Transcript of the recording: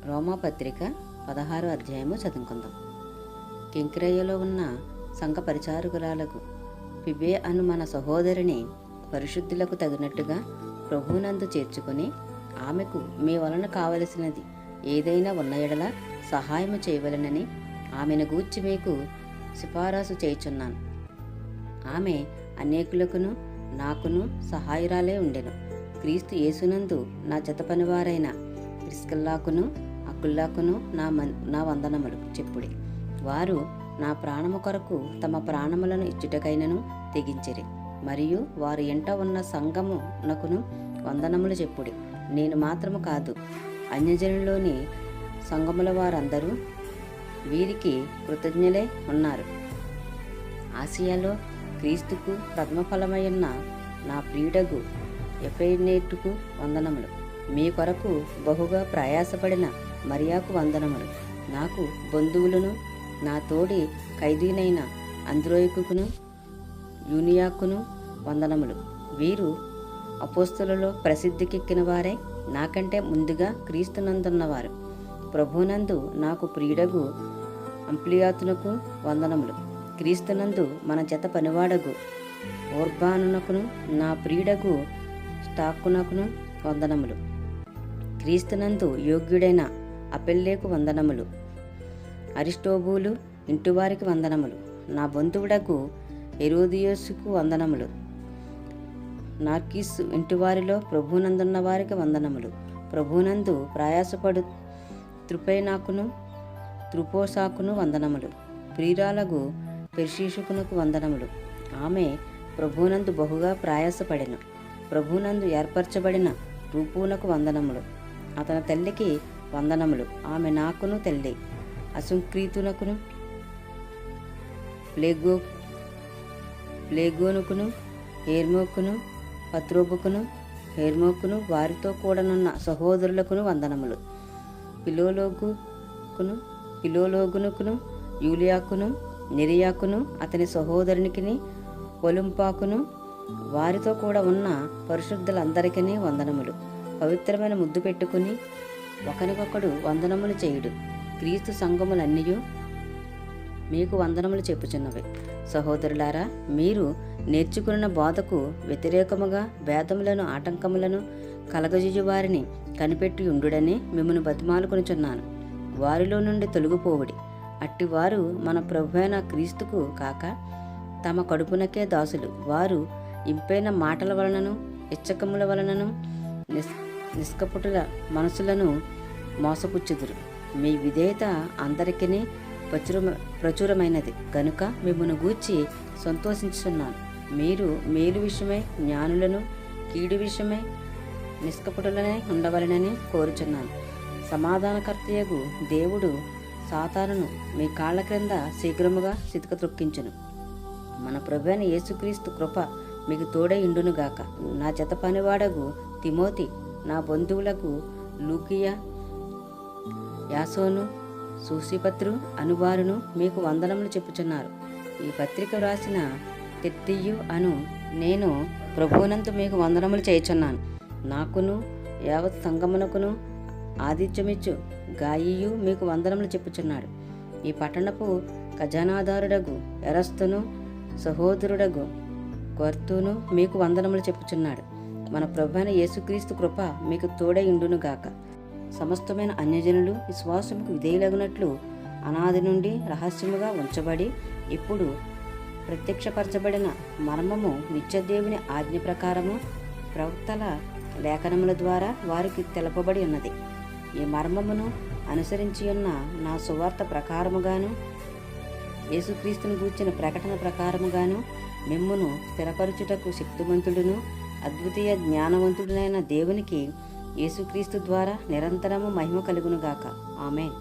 రోమాపత్రిక 16వ అధ్యాయము చదువుకుందాం. కింక్రేయలో ఉన్న సంఘ పరిచారకురాలకు ఫిబే అను మన సహోదరిని పరిశుద్ధులకు తగినట్టుగా ప్రభువునందు చేర్చుకొని ఆమెకు మీ వలన కావలసినది ఏదైనా ఉన్న ఎడల సహాయము చేయవలెనని ఆమెను గూర్చి మీకు సిఫారసు చేయుచున్నాను. ఆమె అనేకులకును నాకును సహాయురాలే ఉండెను. క్రీస్తు యేసునందు నా జత పనివారైన ప్రిస్కిల్లాకును అకుల్లాకును నా వందనములు చెప్పుడి. వారు నా ప్రాణము కొరకు తమ ప్రాణములను ఇచ్చుటకైనను తెగించిరి. మరియు వారు ఎంట ఉన్న సంఘమునకును వందనములు చెప్పుడి. నేను మాత్రము కాదు, అన్యజనుల్లోని సంఘముల వారందరూ వీరికి కృతజ్ఞులే ఉన్నారు. ఆసియాలో క్రీస్తుకు ప్రథమ ఫలమయ్యున్న నా ప్రియుడగు ఎఫ్రెనేటుకు వందనములు. మీ కొరకు బహుగా ప్రయాసపడిన మరియాకు వందనములు. నాకు బంధువులను నా తోడి ఖైదీనైన అంద్రోయకును యూనియాకును వందనములు. వీరు అపోస్తలులో ప్రసిద్ధికెక్కిన వారే, నాకంటే ముందుగా క్రీస్తునందున్నవారు. ప్రభునందు నాకు ప్రియుడగు అంప్లియాతునకు వందనములు. క్రీస్తునందు మన జత పనివాడగు ఓర్బానునకును నా ప్రియుడగు స్టాకునకును వందనములు. క్రీస్తునందు యోగ్యుడైన అపెల్లేకు వందనములు. అరిస్టోబూలు ఇంటివారికి వందనములు. నా బంధువుడకు హెరోదియోసుకు వందనములు. నార్కిస్సు ఇంటివారిలో ప్రభునందున్న వారికి వందనములు. ప్రభునందు ప్రయాసపడు త్రుపైనాకును త్రుపోసాకును వందనములు. ప్రియురాలగు పెర్షీషుకునకు వందనములు. ఆమె ప్రభునందు బహుగా ప్రయాసపడెను. ప్రభునందు ఏర్పరచబడిన రూపునకు వందనములు. అతని తల్లికి వందనములు. ఆమె నాకును తల్లి. అసుంక్రీతునకును ప్లేగోనుకును హేర్మోకును పత్రోబుకును హేర్మోకును వారితో కూడనున్న సహోదరులకును వందనములు. పిలోలోగునుకును యూలియాకును నెరియాకును అతని సహోదరునికిని ఒలింపాకును వారితో కూడా ఉన్న పరిశుద్ధులందరికీ వందనములు. పవిత్రమైన ముద్దు పెట్టుకుని ఒకరికొకడు వందనములు చేయుడు. క్రీస్తు సంఘములన్నీయు మీకు వందనములు చెప్పుచున్నవి. సహోదరులారా, మీరు నేర్చుకున్న బోధకు వ్యతిరేకముగా భేదములను ఆటంకములను కలగజేయు వారిని కనిపెట్టి ఉండుడని మిమ్మను బతిమాలుకొనుచున్నాను. వారిలో నుండి తొలగిపోవుడి. అట్టివారు మన ప్రభువైన క్రీస్తుకు కాక తమ కడుపునకే దాసులు. వారు ఇంపైన మాటల వలనను ఇచ్చకముల వలనను నిష్కపటుల మనసులను మోసపుచ్చుదురు. మీ విధేయత అందరికీ ప్రచురమైనది గనుక మిమ్మల్ని గూర్చి సంతోషించున్నాను. మీరు మేలు విషయమై జ్ఞానులను, కీడు విషయమై నిష్కపటులనే ఉండవలనని కోరుచున్నాను. సమాధానకర్తయగు దేవుడు సాతానును మీ కాళ్ళ క్రింద శీఘ్రముగా చితక త్రొక్కించును. మన ప్రభువైన యేసుక్రీస్తు కృప మీకు తోడై ఇండునుగాక. నా జత పనివాడగు తిమోతి, నా బంధువులకు లూకియా, యాసోను, సూసిపత్రు అనువారును మీకు వందనములు చెప్పుచున్నారు. ఈ పత్రిక వ్రాసిన తెర్తియు అను నేను ప్రభువునందు మీకు వందనములు చేయుచున్నాను. నాకును యావత్ సంగమునకును ఆతిథ్యమిచ్చు గాయియు మీకు వందనములు చెప్పుచున్నాడు. ఈ పట్టణపు ఖజానాదారుడగు ఎరస్తును సహోదరుడగు క్వర్తును మీకు వందనములు చెప్పుచున్నాడు. మన ప్రభువైన యేసుక్రీస్తు కృప మీకు తోడై ఉండునుగాక. సమస్తమైన అన్యజనులు విశ్వాసముకు విధేయులగునట్లు అనాది నుండి రహస్యముగా ఉంచబడి ఇప్పుడు ప్రత్యక్షపరచబడిన మర్మము నిత్యదేవుని ఆజ్ఞ ప్రకారము ప్రవక్తల లేఖనముల ద్వారా వారికి తెలపబడి ఉన్నది. ఈ మర్మమును అనుసరించి ఉన్న నా సువార్త ప్రకారముగాను యేసుక్రీస్తును గూర్చిన ప్రకటన ప్రకారముగాను మిమ్మును స్థిరపరచుటకు శక్తిమంతుడును అద్వితీయ జ్ఞానవంతుడునైన దేవునికి యేసుక్రీస్తు ద్వారా నిరంతరము మహిమ కలుగునుగాక. ఆమేన్.